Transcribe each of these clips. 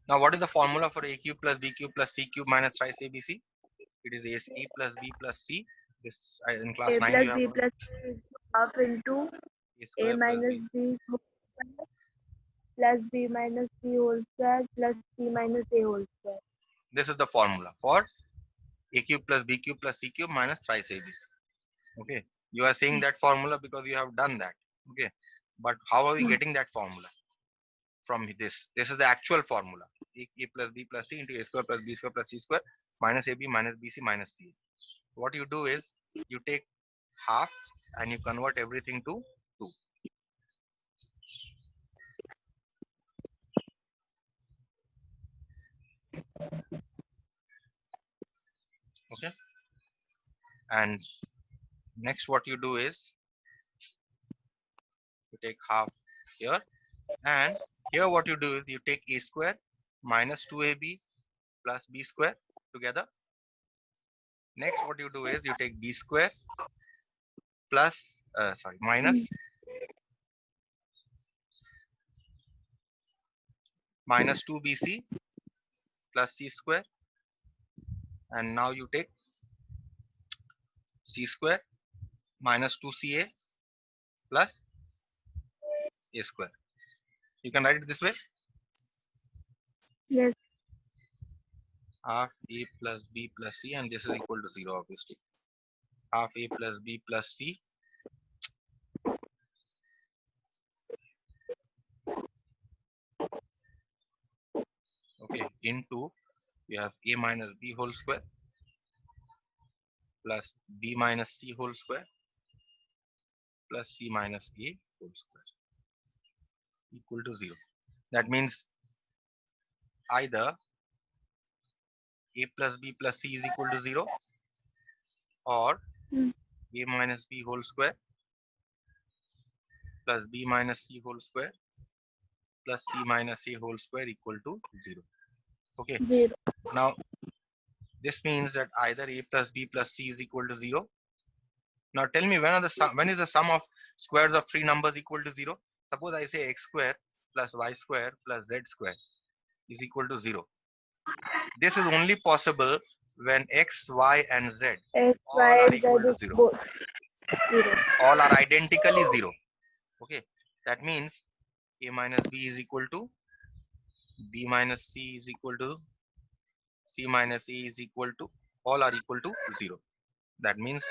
Now, what is the formula for a cube plus b cube plus c cube minus thrice abc? It is a plus b plus c. This in class A 9 plus you have b learned. plus c is half into A a square plus minus b. b whole square plus b minus c whole square plus c minus a whole square. This is the formula for a cube plus b cube plus c cube minus thrice abc. Okay, you are saying that formula because you have done that. Okay, but how are we Hmm. getting that formula from this? This is the actual formula: a plus b plus c into a square plus b square plus c square minus ab minus bc minus c. What you do is you take half and you convert everything to 2. Okay, and next what you do is you take half here, and here what you do is you take a square minus 2ab plus b square together. Next what you do is you take b square plus Hmm. minus 2bc plus c square, and now you take c square minus 2ca plus a square. You can write it this way: Yes. half a plus b plus c, and this is equal to 0 obviously. Half a plus b plus c, okay, into you have a minus b whole square plus b minus c whole square plus c minus a whole square equal to 0. That means either a plus b plus c is equal to 0, or Hmm. a minus b whole square plus b minus c whole square plus c minus a whole square equal to 0. Okay, 0. now this means that either a plus b plus c is equal to 0. Now tell me, when is the sum of squares of three numbers equal to 0? Suppose I say x square plus y square plus z square is equal to 0. This is only possible when x, y and z X, all Y, are Z equal to is 0. both 0. All are identically 0. Okay, that means a minus b is equal to b minus c is equal to c minus a is equal to, all are equal to 0. That means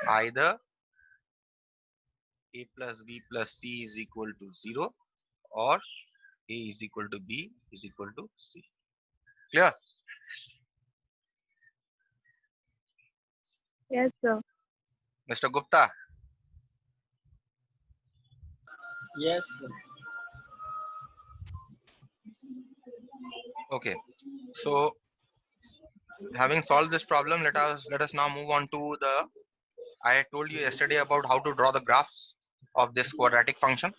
either a plus b plus c is equal to 0, or a is equal to b is equal to c. Clear? Yes, sir. Mr. Gupta? Yes. Okay. So having solved this problem, let us now move on to the, I had told you yesterday about how to draw the graphs of this quadratic function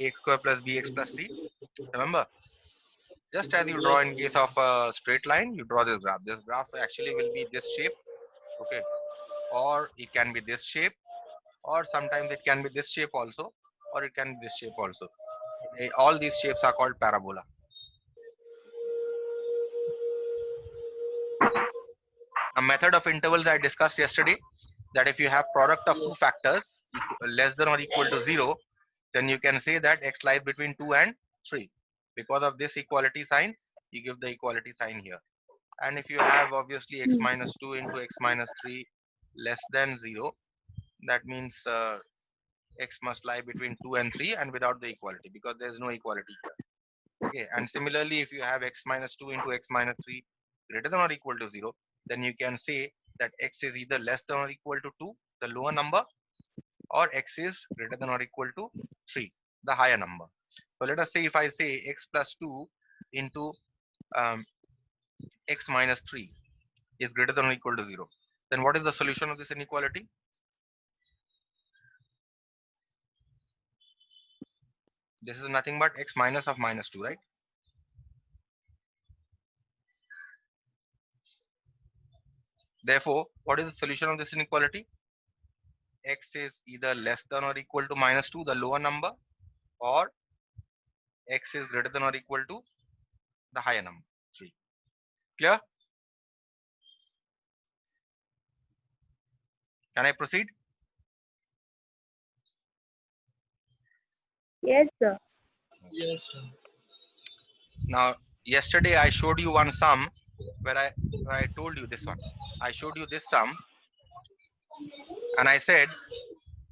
ax square plus bx plus c. Remember, just as you draw Yes. in case of a straight line, you draw this graph. This graph actually will be this shape. Okay, or it can be this shape, or sometimes it can be this shape also, or it can be this shape also. All these shapes are called parabola. A method of intervals I discussed yesterday, that if you have product of two Yes. factors less than or equal to 0, then you can say that x lies between 2 and 3. Because of this equality sign, you give the equality sign here. And if you have obviously x Hmm. minus 2 into x minus 3 less than 0, that means x must lie between 2 and 3 and without the equality, because there is no equality here. Okay, and similarly, if you have x minus 2 into x minus 3 greater than or equal to 0, then you can say that x is either less than or equal to 2, the lower number, or x is greater than or equal to 3, the higher number. So let us say if I say x plus 2 into um, x minus 3 is greater than or equal to 0, then what is the solution of this inequality? This is nothing but x minus of minus 2, right? Therefore, what is the solution of this inequality? X is either less than or equal to minus 2, the lower number, or x is greater than or equal to the higher number 3. Clear? Can I proceed? Yes, sir. Yes, sir. Now, yesterday I showed you one sum where I told you this one. I showed you this sum and I said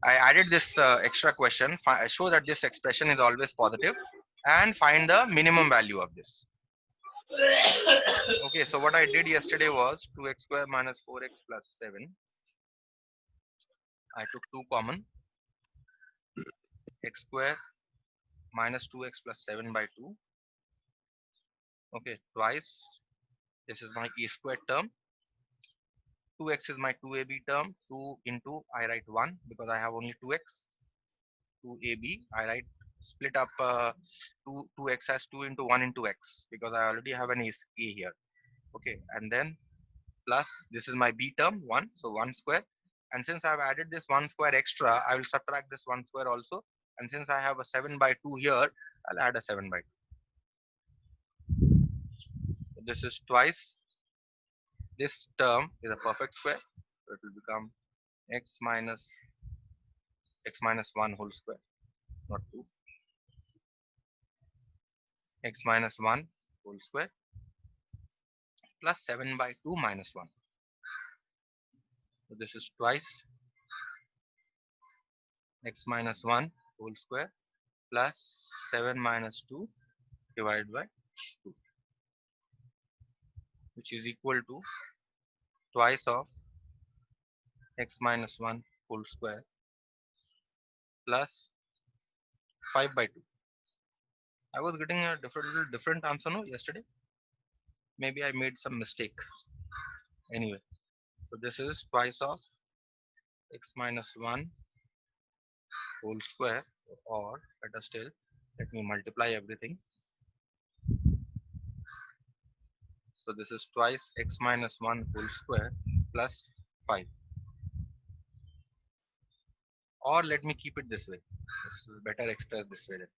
I added this extra question. Show that this expression is always positive and find the minimum value of this. Okay, so what I did yesterday was 2x square minus 4x plus 7. I took 2 common. X square minus 2x plus 7 by 2. Okay, twice. This is my a squared term. 2x is my 2ab term. 2 into I write 1 because I have only 2x. 2ab I write split up 2x as 2 into 1 into x because I already have an a here. Okay, and then plus this is my b term 1, so 1 square. And since I have added this 1 square extra, I will subtract this 1 square also. And since I have a 7 by 2 here, I'll add a 7 by 2. So this is twice. This term is a perfect square, so it will become x minus 1 whole square, not 2. X minus 1 whole square plus 7 by 2 minus 1. So this is twice x minus 1 whole square plus 7 minus 2 divided by 2, which is equal to twice of x minus 1 whole square plus 5 by 2. I was getting a little different answer no yesterday. Maybe I made some mistake. Anyway, so this is twice of x minus 1 whole square, or better still, let me multiply everything. So this is twice x minus 1 whole square plus 5. Or let me keep it this way. This is better expressed this way then.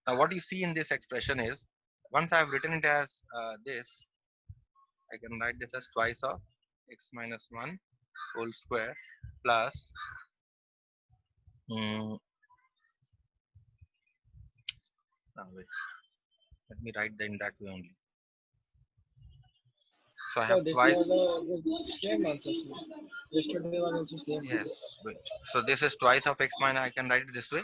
Now what you see in this expression is, once I have written it as this, I can write this as twice of x minus 1 whole square plus wait, let me write in that way only. So I have So this twice. was the same answer, sir. Yesterday was also same. Yes, wait. So this is twice of x minus, I can write it this way.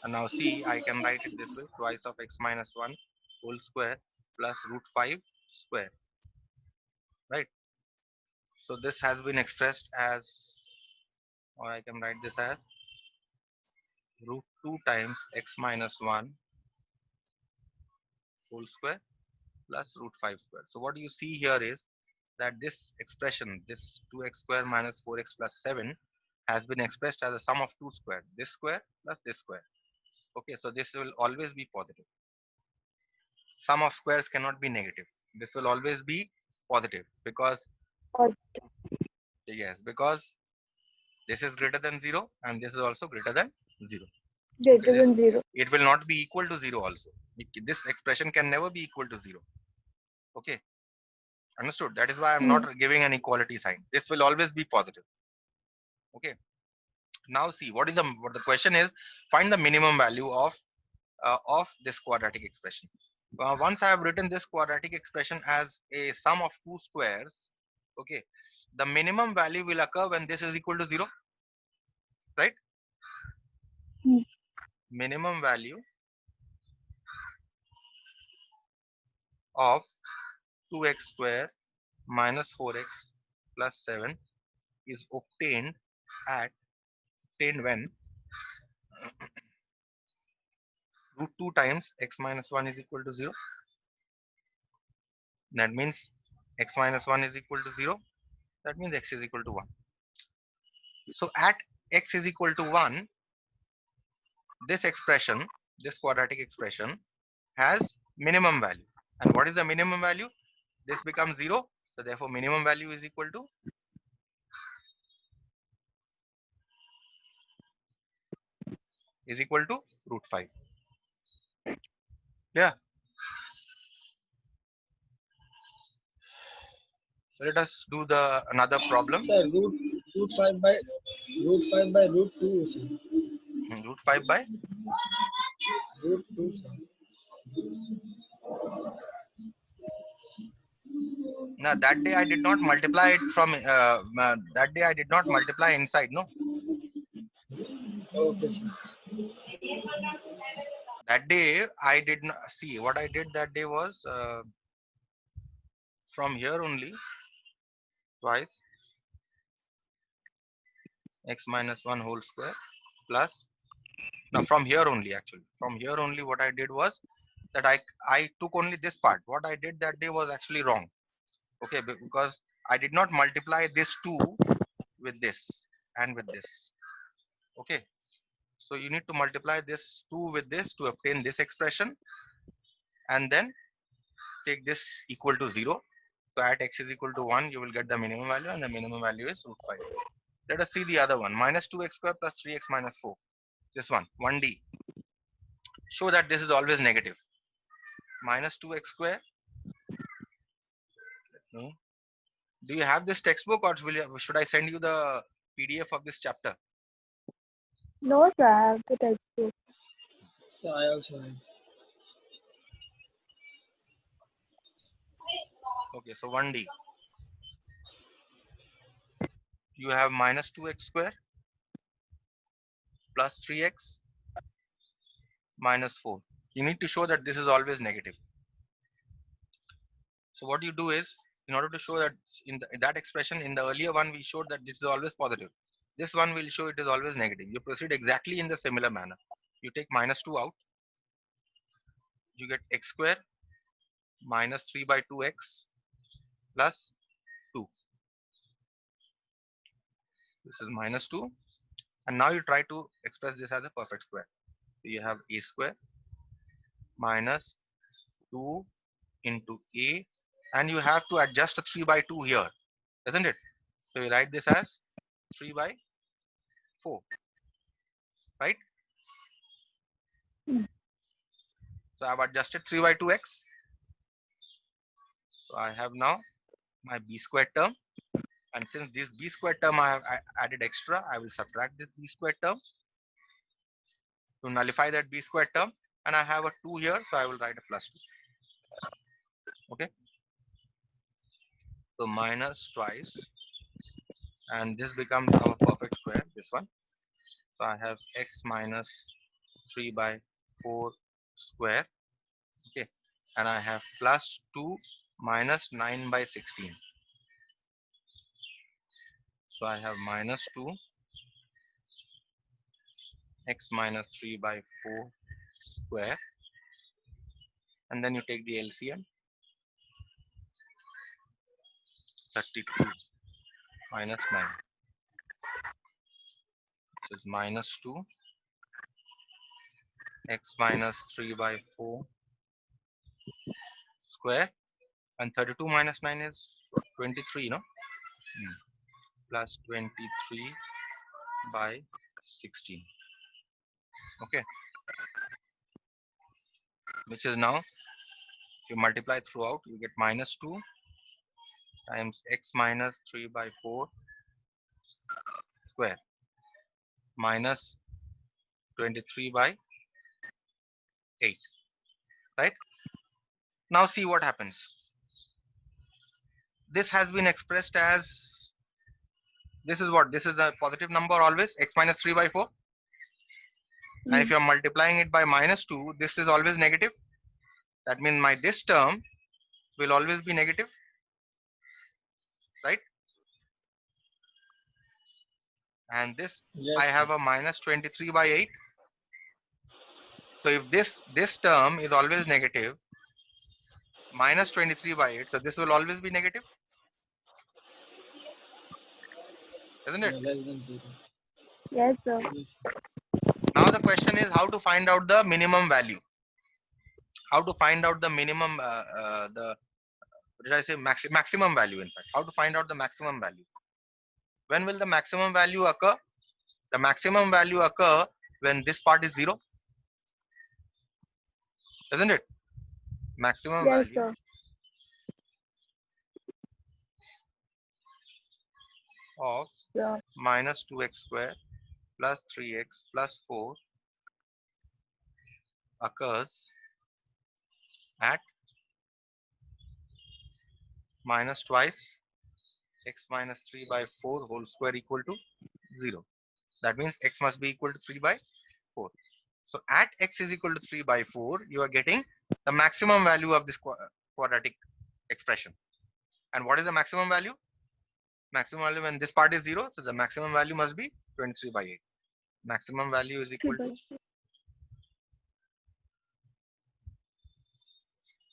And now see, I can write it this way, twice of x minus 1 whole square plus root 5 square, right? So this has been expressed as, or I can write this as root 2 times x minus 1 whole square plus root 5 square. So what you see here is that this expression, this 2x square minus 4x plus 7, has been expressed as a sum of two squares, this square plus this square. Okay, so this will always be positive. Sum of squares cannot be negative. This will always be positive because, Or yes, because this is greater than 0 and this is also greater than 0. Okay, greater than 0. it will not be equal to 0 also. This expression can never be equal to 0. Okay, understood? That is why I'm not giving an equality sign. This will always be positive. Okay, now see what the question is, find the minimum value of this quadratic expression. Once I have written this quadratic expression as a sum of two squares, okay, the minimum value will occur when this is equal to 0, right? Hmm. Minimum value of 2x square minus 4x plus 7 is obtained when root 2 times x minus 1 is equal to 0. That means x minus 1 is equal to 0. That means x is equal to 1. So at x is equal to 1, this expression, this quadratic expression, has minimum value. And what is the minimum value? This becomes 0. So therefore minimum value is equal to root 5. Yeah. Let us do the another problem. Sir, root 5 by root 2, sir. Root 5 by Root 2, sir. now that day I did not multiply it from that day I did not multiply inside. No, Okay, sir. that day I did not see what I did that day was from here only twice x minus 1 whole square plus now from here only actually from here only what I did was that I took only this part. What I did that day was actually wrong. Okay, because I did not multiply this 2 with this and with this. Okay, so you need to multiply this 2 with this to obtain this expression, and then take this equal to 0. So at x is equal to 1, you will get the minimum value, and the minimum value is root 5. Let us see the other one. Minus 2x square plus 3x minus 4. This one, 1D. Show that this is always negative. Minus 2x square. No. Do you have this textbook, or should I send you the PDF of this chapter? No, sir, I have the textbook. So I also have. Okay, so 1D. You have minus 2x square plus 3x minus 4. You need to show that this is always negative. So what you do is, in order to show that in that expression, in the earlier one, we showed that this is always positive. This one will show it is always negative. You proceed exactly in the similar manner. You take minus 2 out. You get x square minus 3 by 2x plus 2. This is minus 2. And now you try to express this as a perfect square. So you have a square minus 2 into a, and you have to adjust a 3 by 2 here, isn't it? So you write this as 3 by 4, right? Hmm. So I've adjusted 3 by 2x. So I have now my b squared term, and since this b squared term I have added extra, I will subtract this b squared term to nullify that b squared term, and I have a 2 here, so I will write a plus 2. Okay, so minus twice, and this becomes our perfect square, this one. So I have x minus 3 by 4 square. Okay, and I have plus 2 minus 9 by 16. So I have minus 2 x minus 3 by 4 square, and then you take the LCM. 32 minus 9. This is minus 2 x minus 3 by 4 square, and 32 minus 9 is what, 23, no? Plus 23 by 16. Okay, which is now, if you multiply throughout, you get minus 2 times x minus 3 by 4 square minus 23 by 8, right? Now see what happens. This has been expressed as, this is what, this is a positive number always, x minus 3 by 4. And if Hmm. you're multiplying it by minus 2, this is always negative. That means my this term will always be negative, right? And this, I Yes, sir. have a minus 23 by 8. So if this term is always negative, minus 23 by 8, so this will always be negative, isn't it? Yeah, less than 0. Yes, sir. Yes. Now the question is how to find out the minimum value. How to find out the minimum, the, what did I say, maximum value in fact. How to find out the maximum value. When will the maximum value occur? The maximum value occur when this part is 0, isn't it? Maximum Yes, value sir. of Yeah. minus 2x square plus 3x plus 4 occurs at minus twice x minus 3 by 4 whole square equal to 0. That means x must be equal to 3 by 4. So at x is equal to 3 by 4, you are getting the maximum value of this quadratic expression. And what is the maximum value? Maximum value when this part is 0, so the maximum value must be 23 by 8. Maximum value is equal to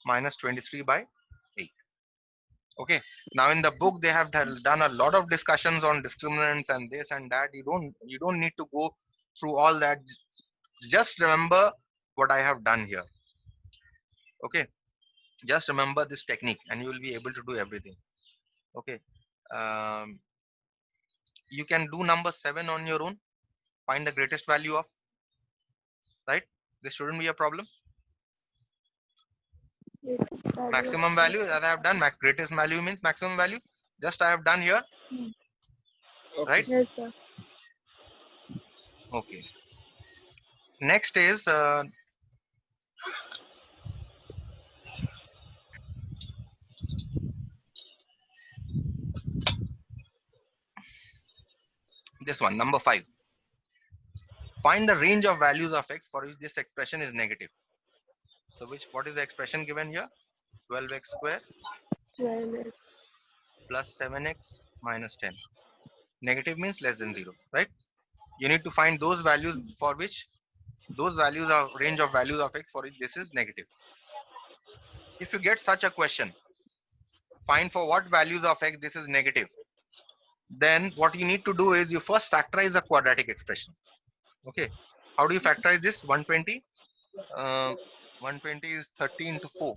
minus 23 by 8. Okay. Now in the book they have done a lot of discussions on discriminants and this and that. You don't need to go through all that. Just remember what I have done here. Okay. Just remember this technique and you will be able to do everything. Okay. Um, you can do number 7 on your own. Find the greatest value of, right? This shouldn't be a problem. Maximum value that I have done, greatest value means maximum value. Just I have done here, right? Yes, sir. Okay. Next is this one, number 5. Find the range of values of x for which this expression is negative. So what is the expression given here? 12x square 12x. plus 7x minus 10. Negative means less than 0, right? You need to find those values for which those values are range of values of x for which this is negative. If you get such a question, find for what values of x this is negative, then what you need to do is you first factorize the quadratic expression. Okay, how do you factorize this? 120 120 is 30 into 4,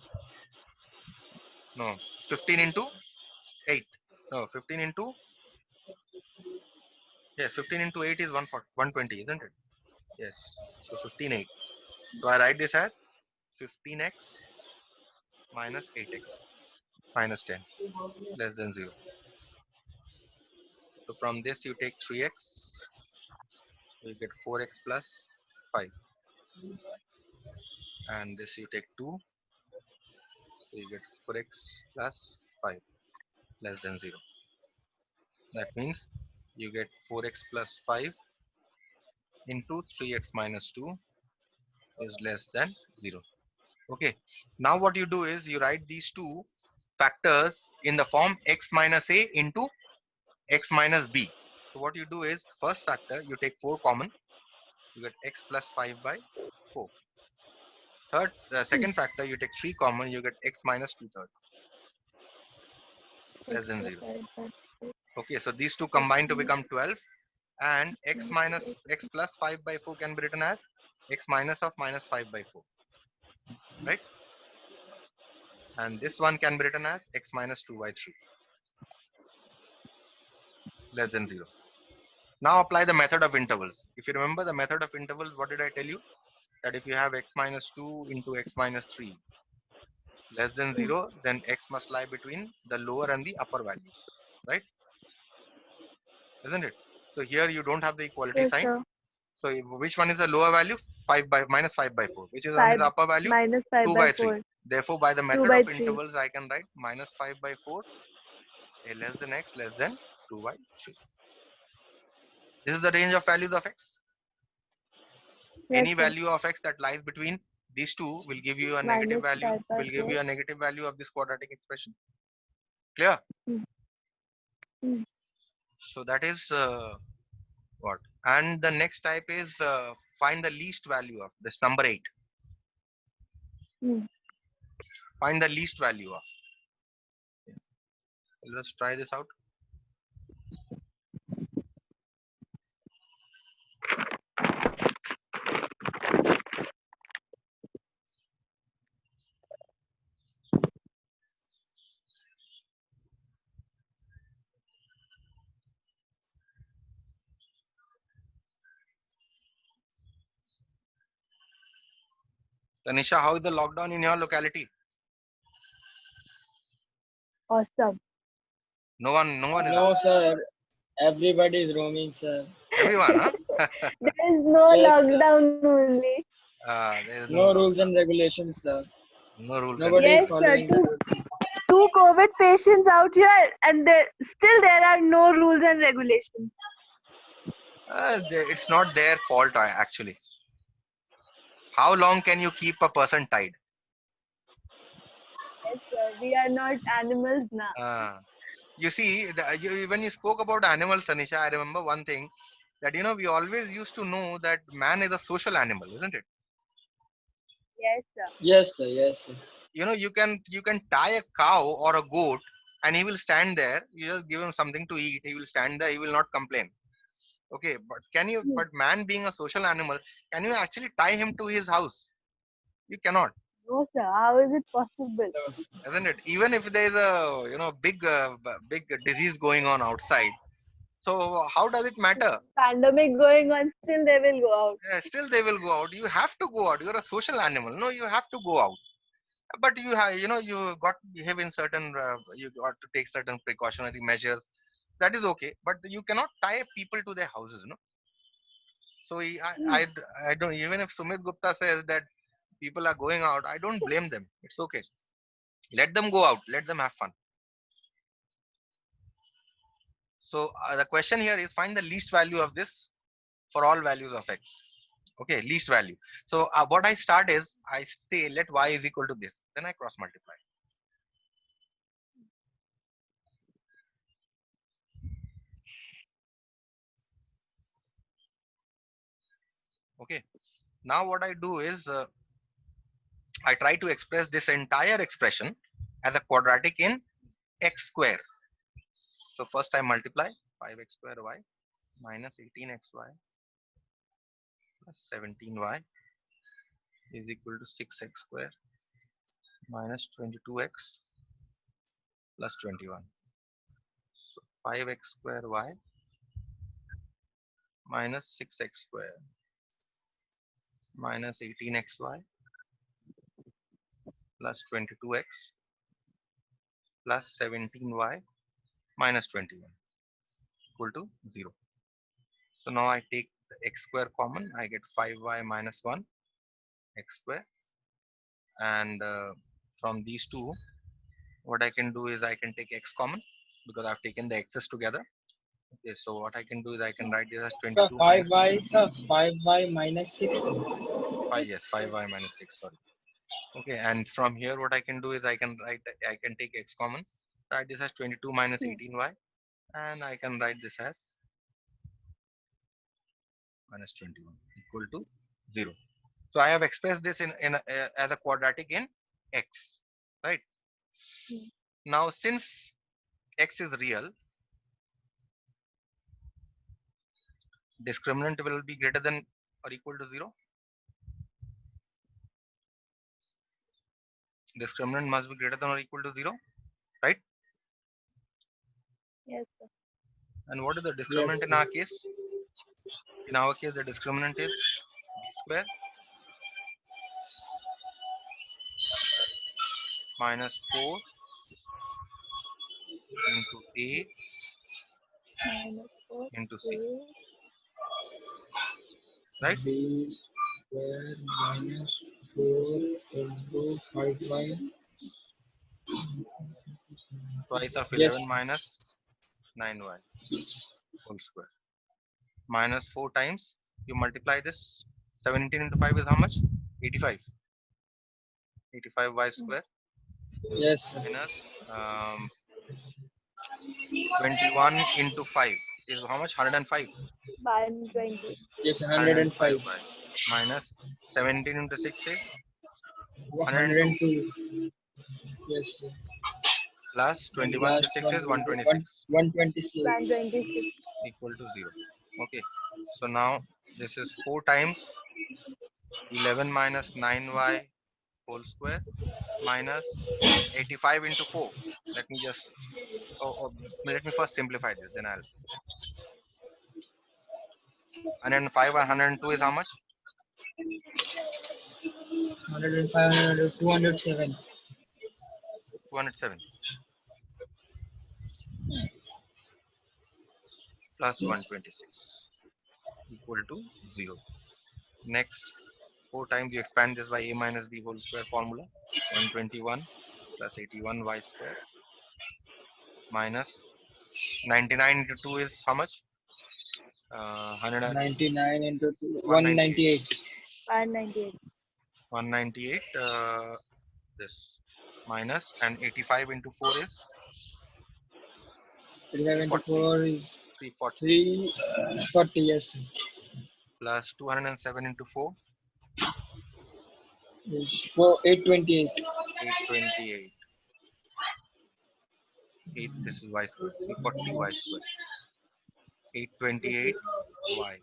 no, 15 into 8, no, 15 into, yeah, 15 into 8 is 120, isn't it? Yes, so 15 8. So I write this as 15x minus 8x minus 10 less than 0. So from this you take 3x, you get 4x plus 5, and this you take 2, so you get 4x plus 5 less than 0. That means you get 4x plus 5 into 3x minus 2 is less than 0. Okay. Now what you do is you write these two factors in the form x minus a into x minus b. So what you do is first factor you take 4 common, you get x plus 5 by 4. The second factor you take 3 common, you get x minus 2/3 less than 0. Okay, so these two combine to become 12, and x plus 5 by 4 can be written as x minus of minus 5 by 4, right? And this one can be written as x minus 2 by 3 less than 0. Now apply the method of intervals. If you remember the method of intervals, what did I tell you? That if you have x minus 2 into x minus 3 less than 0, then x must lie between the lower and the upper values, right? Isn't it? So here you don't have the equality Yes, sign. sir. So which one is the lower value? 5 by minus 5 by 4. Which is on 5 the upper value? minus 5 2 by by 3. 4. Therefore, by the 2 method by of 3. intervals, I can write minus 5 by 4, a less than x less than 2 by 3. This is the range of values of x. Yes, Any sir. value of x that lies between these two will give you a negative Minus value, 5 by will give 4. you a negative value of this quadratic expression. Clear? Mm. So that is what. And the next type is find the least value of this number 8. Mm. Find the least value of. Let's try this out. Tanisha, how is the lockdown in your locality? Awesome. No one is No, out. sir. Everybody is roaming, sir. Everyone, huh? There is no Yes, sir. lockdown only. There is no No rules lockdown, and regulations, sir. no rules and Nobody is Yes, regulations. sir. following the rules. Two COVID patients out here, and still there are no rules and regulations. It's not their fault, actually. How long can you keep a person tied? Yes, sir. We are not animals now. You see, when you spoke about animals, Tanisha, I remember one thing that we always used to know that man is a social animal, isn't it? Yes, sir. Yes, sir. Yes, sir. You can tie a cow or a goat, and he will stand there. You just give him something to eat. He will stand there. He will not complain. Okay, but can you? Hmm. But man, being a social animal, can you actually tie him to his house? You cannot, No, sir. How is it possible? No, sir. isn't it? Even if there is a big disease going on outside, so how does it matter? Pandemic going on, still they will go out. Yeah, still they will go out. You have to go out. You're a social animal. No, you have to go out. But you got to behave in certain. You got to take certain precautionary measures. That is okay. But you cannot tie people to their houses. No. So Hmm. I don't. Even if Sumit Gupta says that people are going out, I don't blame them. It's okay. Let them go out. Let them have fun. So the question here is find the least value of this for all values of x. Okay, least value. So what I start is I say let y is equal to this. Then I cross multiply. Okay. Now what I do is I try to express this entire expression as a quadratic in x square. So first I multiply 5x square y minus 18xy plus 17y is equal to 6x square minus 22x plus 21. So 5x square y minus 6x square minus 18xy plus 22x plus 17y minus 21 equal to 0. So now I take the x square common. I get 5y minus 1 x square, and from these two what I can do is I can take x common because I've taken the x's together. Okay, so what I can do is I can write this as Sir, 22 minus 5y, sir, 5y minus 6. 5. Yes, 5y minus 6, sorry. Okay, and from here what I can do is I can take x common, write this as 22 minus Hmm. 18y, and I can write this as minus 21 equal to 0. So I have expressed this as a quadratic in x, right? Hmm. Now since x is real, discriminant will be greater than or equal to 0. Discriminant must be greater than or equal to 0, right? Yes, sir. And what is the Yes, discriminant in sir. our case? In our case, the discriminant is b square minus 4 into a Minus 4 into c, a right? B square minus 4 into 5y. Twice of Yes, 11 minus 9y whole square minus 4 times you multiply this. 17 into 5 is how much? 85. 85y Hmm. square yes, sir. minus 21 into 5 is how much? 105. 120. Yes, 105. 105y minus 17 into 6 is 102 102. Yes, sir. plus And 21 into last 6 one is will be 126 126. 126. equal to 0. Okay, so now this is 4 times 11 minus 9y whole square minus 85 into 4. Let me just let me first simplify this, then I'll. 105 or 102 is how much? 105, 207. 207. plus 126 equal to 0. Next, 4 times you expand this by a minus b whole square formula. 121 plus 81 y square minus 99 into 2 is how much? 99 into 2, 198. 198. 198. 198 this minus, and 85 into 4 is 85 into 340. 4 is 340 340, yes, sir. plus 207 into 4 Is 828. 828. 8, this is y square, 340 y square, 828 y.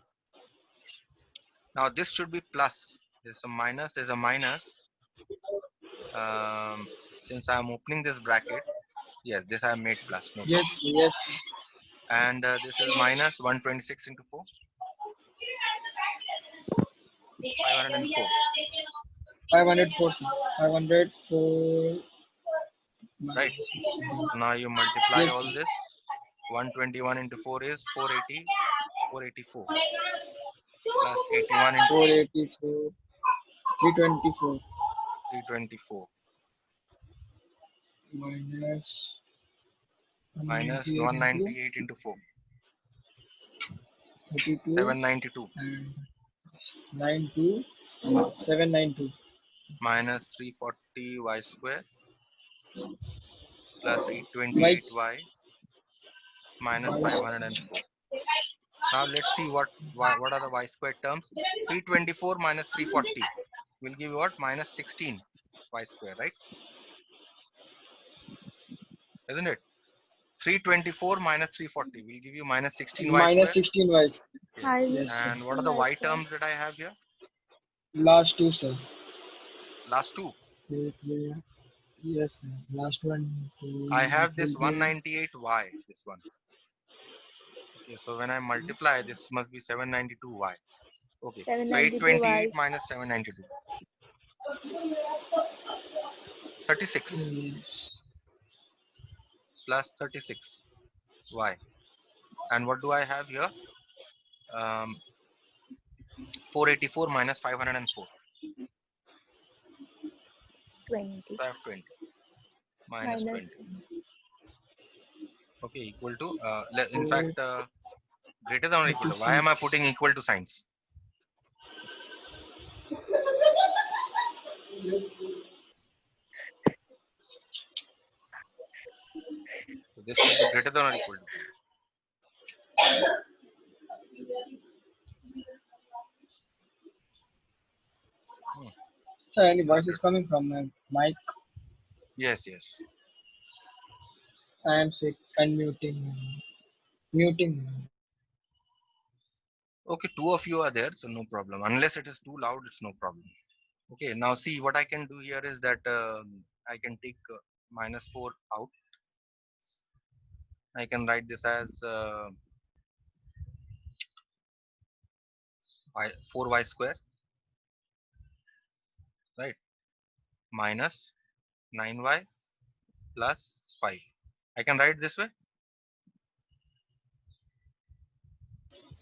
Now this should be plus. There's a minus, there's a minus. Since I'm opening this bracket, yes, this I made plus, no problem. Yes, yes. And this is minus 126 into 4, 504. 504, sir. 504. Right. Now you multiply Yes, all sir. this. 121 into 4 is 480, 484 plus 81 into 2, 484. 324 324 minus minus 198 into 198 into 4, 32 792 and 92, 792 minus 340 y square plus Mike, 828 y minus y 504. Now let's see what are the y square terms. 324 minus 340 will give you what? Minus 16 y square, right? Isn't it? 324 minus 340 will give you minus 16 y minus square. 16 y. Yes. Yes, sir. And what are the y terms that I have here? Last two, sir. Last two. Wait, wait. Yes, sir. Last one. I have this will be 198y, this one. Okay, so when I multiply, this must be 792y. Okay, so 792 828 y. minus 792. 36 yes. plus 36y. And what do I have here? 484 minus 504. 20. So I have 20 minus Minus 20. Okay, equal to, in fact, greater than or equal to. Why am I putting equal to signs? So this should be greater than or equal to. Sir, any voice is coming from my mic. Yes, yes. I am sick. Unmuting. Muting. Okay, two of you are there, so no problem. Unless it is too loud, it's no problem. Okay, now see what I can do here is that I can take minus 4 out. I can write this as 4y square, right? Minus 9y plus 5. I can write this way.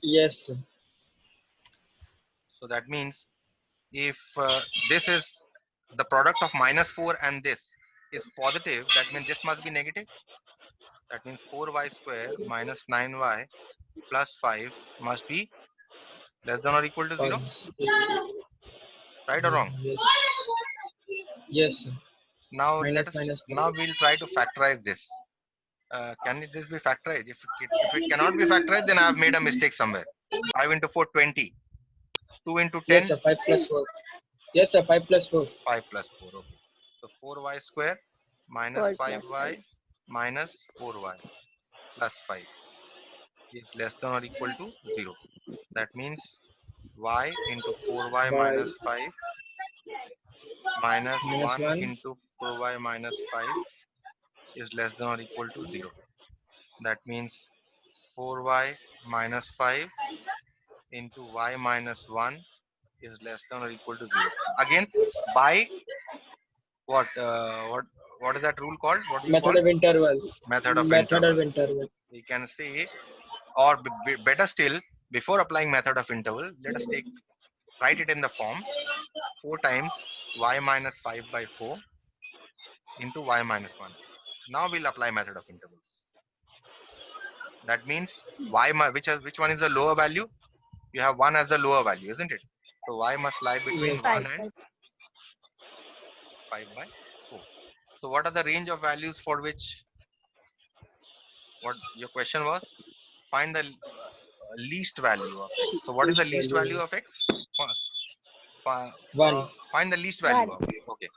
Yes, sir. So that means if this is the product of minus 4 and this is positive, that means this must be negative. That means 4y square minus 9y plus 5 must be less than or equal to 0. Right or wrong? Yes. Yes, sir. Now Minus, minus. now we'll try to factorize this. Can this be factorized? If it cannot be factorized, then I have made a mistake somewhere. 5 into 4, 20. 2 into 10, Yes, sir. 5 plus 4. Yes, sir. 5 plus 4. 5 plus 4. Okay. So 4y square minus 4 plus 5y minus 4y plus 5 is less than or equal to 0. That means y into 4y By minus 5 minus minus 1 1. into 4y minus 5 is less than or equal to 0. That means 4y minus 5 into y minus 1 is less than or equal to 0. Again, by what is that rule called? What do you Method call? of interval. Method of Method of interval. interval. We can say or better still, before applying method of interval, let us write it in the form 4 times y minus 5 by 4 into y minus 1. Now we'll apply method of intervals. That means which one is the lower value? You have 1 as the lower value, isn't it? So y must lie between Yes. 1 5 and by 5 by 4. So what are the range of values for which, what your question was? Find the least value of x. So what is the least value of x? One. Find the least value 1. of it. Okay.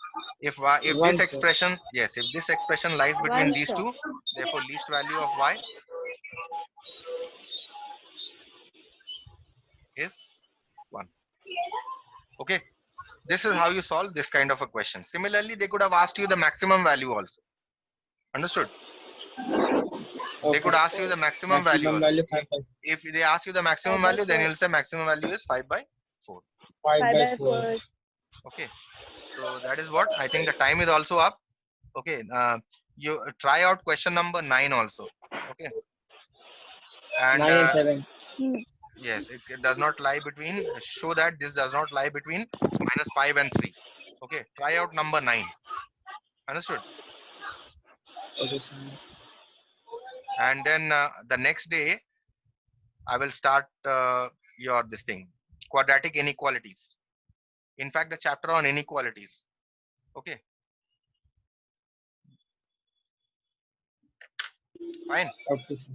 If this One, sir. expression, yes, if this expression lies between 1, these sir. two, therefore least value of y is 1. Okay. This is how you solve this kind of a question. Similarly, they could have asked you the maximum value also. Understood? They could Okay. ask you the maximum value Maximum also. value 5 by If they ask you the 5 maximum by value, then 4. you'll say maximum value is 5 by 4. 5 5 by by 4. 4. Okay. So that is what I think the time is also up. Okay. You try out question number 9 also. Okay. And 9 and 7. Hmm. yes, it does not lie between, show that this does not lie between minus 5 and 3. Okay. Try out number 9. Understood? Okay, sir. And then the next day, I will start your this thing, quadratic inequalities. In fact, the chapter on inequalities. Okay. Fine. Okay, sir.